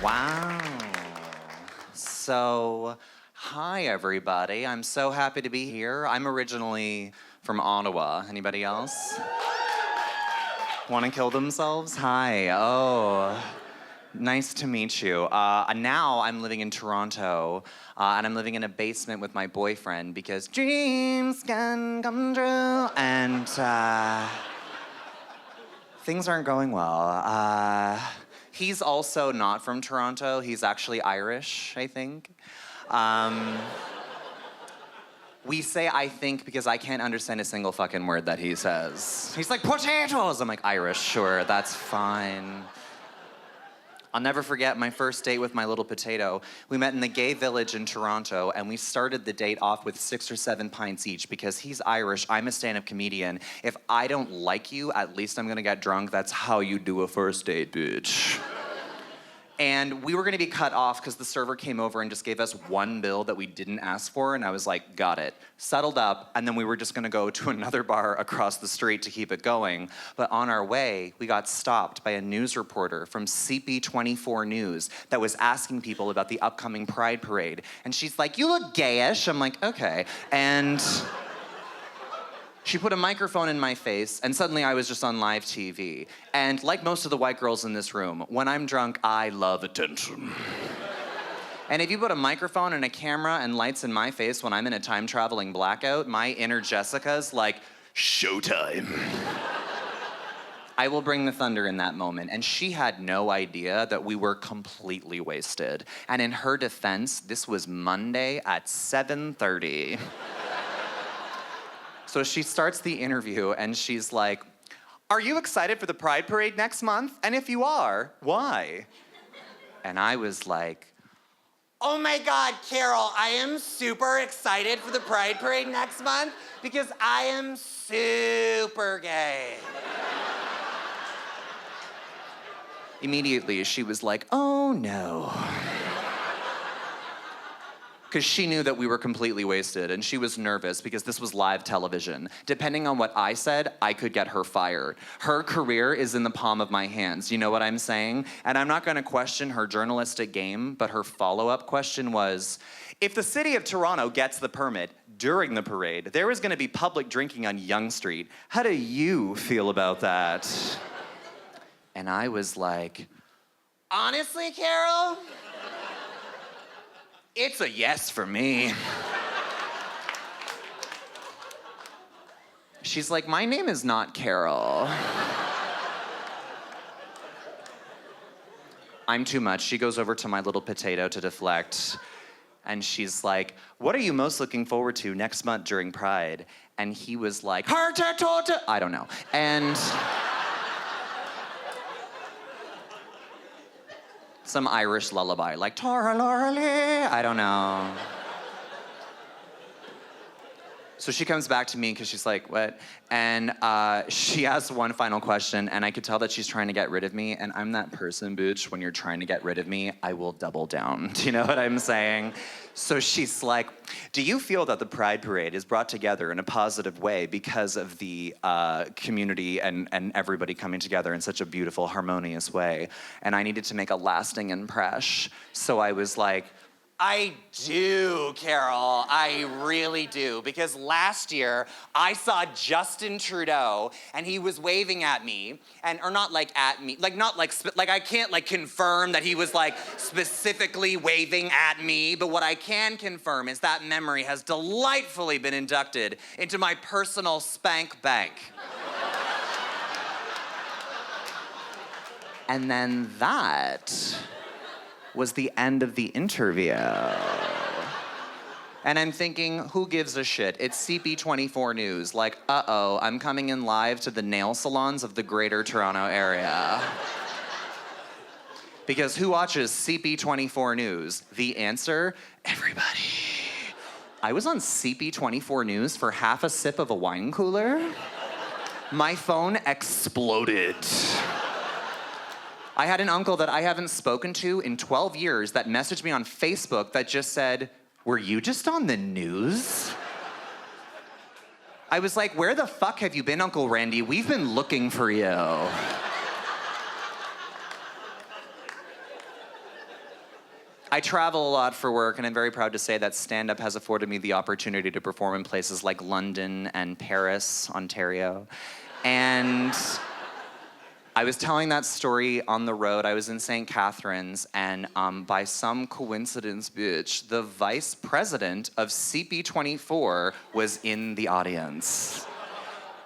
Wow. So, hi everybody. I'm so happy to be here. I'm originally from Ottawa. Anybody else? Want to kill themselves? Hi. Oh, nice to meet you. Now I'm living in Toronto, and I'm living in a basement with my boyfriend because dreams can come true, and things aren't going well. He's also not from Toronto. He's actually Irish, I think. We say I think because I can't understand a single fucking word that he says. He's like, potatoes! I'm like, Irish, sure, that's fine. I'll never forget my first date with my little potato. We met in the gay village in Toronto, and we started the date off with 6 or 7 pints each because he's Irish, I'm a stand-up comedian. If I don't like you, at least I'm gonna get drunk. That's how you do a first date, bitch. And we were gonna be cut off because the server came over and just gave us one bill that we didn't ask for, and I was like, got it. Settled up, and then we were just gonna go to another bar across the street to keep it going. But on our way, we got stopped by a news reporter from CP24 News that was asking people about the upcoming Pride Parade. And she's like, you look gayish. I'm like, okay. And she put a microphone in my face, and suddenly I was just on live TV. And like most of the white girls in this room, when I'm drunk, I love attention. And if you put a microphone and a camera and lights in my face when I'm in a time-traveling blackout, my inner Jessica's like, showtime. I will bring the thunder in that moment. And she had no idea that we were completely wasted. And in her defense, this was Monday at 7:30. So she starts the interview and she's like, are you excited for the Pride Parade next month? And if you are, why? And I was like, oh my God, Carol, I am super excited for the Pride Parade next month because I am super gay. Immediately, she was like, oh no. Because she knew that we were completely wasted, and she was nervous because this was live television. Depending on what I said, I could get her fired. Her career is in the palm of my hands, you know what I'm saying? And I'm not gonna question her journalistic game, but her follow-up question was, if the city of Toronto gets the permit during the parade, there is gonna be public drinking on Yonge Street. How do you feel about that? And I was like, honestly, Carol? It's a yes for me. She's like, my name is not Carol. I'm too much. She goes over to my little potato to deflect. And she's like, what are you most looking forward to next month during Pride? And he was like, Hart, I don't know. And some Irish lullaby, like Tora Lora Lee, I don't know. So she comes back to me because she's like, what? And she asks one final question, and I could tell that she's trying to get rid of me, and I'm that person, bitch, when you're trying to get rid of me, I will double down. Do you know what I'm saying? So she's like, do you feel that the Pride Parade is brought together in a positive way because of the community and everybody coming together in such a beautiful, harmonious way? And I needed to make a lasting impression. So I was like, I do, Carol, I really do. Because last year, I saw Justin Trudeau, and he was waving at me, or not like at me, like not like, I can't like confirm that he was like specifically waving at me, but what I can confirm is that memory has delightfully been inducted into my personal spank bank. And then that was the end of the interview. And I'm thinking, who gives a shit? It's CP24 News. Like, uh-oh, I'm coming in live to the nail salons of the Greater Toronto Area. Because who watches CP24 News? The answer, everybody. I was on CP24 News for half a sip of a wine cooler. My phone exploded. I had an uncle that I haven't spoken to in 12 years that messaged me on Facebook that just said, were you just on the news? I was like, where the fuck have you been, Uncle Randy? We've been looking for you. I travel a lot for work, and I'm very proud to say that stand-up has afforded me the opportunity to perform in places like London and Paris, Ontario. And I was telling that story on the road. I was in St. Catharines, and by some coincidence, bitch, the vice president of CP24 was in the audience.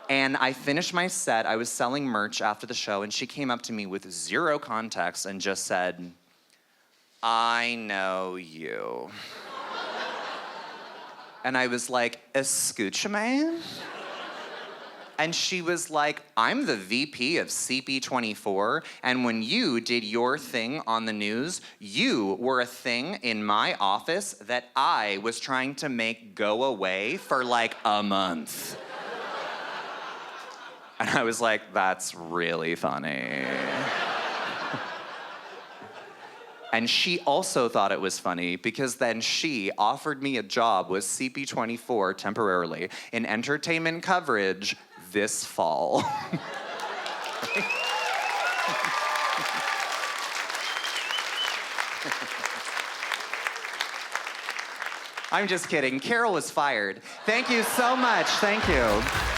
And I finished my set. I was selling merch after the show, and she came up to me with zero context and just said, "I know you." And I was like, "Escucha me?" And she was like, "I'm the VP of CP24, and when you did your thing on the news, you were a thing in my office that I was trying to make go away for like a month." And I was like, "That's really funny." And she also thought it was funny because then she offered me a job with CP24 temporarily in entertainment coverage this fall. I'm just kidding. Carol was fired. Thank you so much. Thank you.